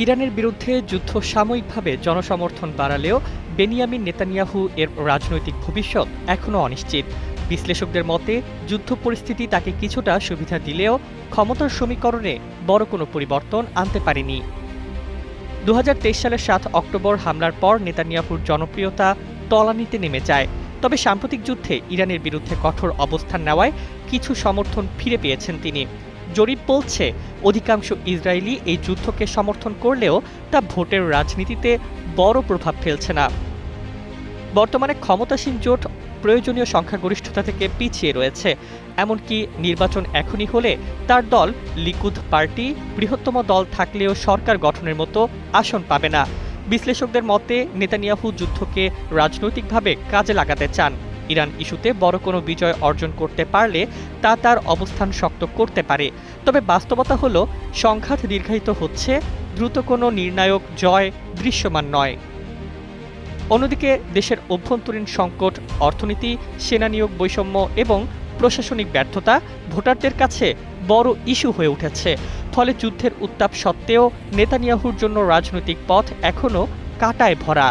ইরানের বিরুদ্ধে যুদ্ধ সাময়িকভাবে জনসমর্থন বাড়ালেও বেনিয়ামিন নেতানিয়াহু এর রাজনৈতিক ভবিষ্যৎ এখনও অনিশ্চিত। বিশ্লেষকদের মতে যুদ্ধ পরিস্থিতি তাকে কিছুটা সুবিধা দিলেও ক্ষমতার সমীকরণে বড় কোনো পরিবর্তন আনতে পারেনি। ২০২৩ সালের ৭ অক্টোবর হামলার পর নেতানিয়াহুর জনপ্রিয়তা তলানিতে নেমে যায়। তবে সাম্প্রতিক যুদ্ধে ইরানের বিরুদ্ধে কঠোর অবস্থান নেওয়ায় কিছু সমর্থন ফিরে পেয়েছেন তিনি। জরিপ বলছে অধিকাংশ ইসরায়েলি এই যুদ্ধকে সমর্থন করলেও তা ভোটের রাজনীতিতে বড় প্রভাব ফেলছে না। বর্তমানে ক্ষমতাসীন জোট প্রয়োজনীয় সংখ্যাগরিষ্ঠতা থেকে পিছিয়ে রয়েছে। এমনকি নির্বাচন এখনই হলে তার দল লিকুদ পার্টি বৃহত্তম দল থাকলেও সরকার গঠনের মতো আসন পাবে না। বিশ্লেষকদের মতে নেতানিয়াহু যুদ্ধকে রাজনৈতিকভাবে কাজে লাগাতে চান। ইরান ইস্যুতে বড় কোনো বিজয় অর্জন করতে পারলে তা তার অবস্থান শক্ত করতে পারে। তবে বাস্তবতা হলো সংঘাত দীর্ঘায়িত হচ্ছে, দ্রুত কোনো নির্ণায়ক জয় দৃশ্যমান নয়। অন্যদিকে দেশের অভ্যন্তরীণ সংকট, অর্থনীতি, সেনা নিয়োগ বৈষম্য এবং প্রশাসনিক ব্যর্থতা ভোটারদের কাছে বড় ইস্যু হয়ে উঠেছে। ফলে যুদ্ধের উত্তাপ সত্ত্বেও নেতানিয়াহুর জন্য রাজনৈতিক পথ এখনও কাঁটায় ভরা।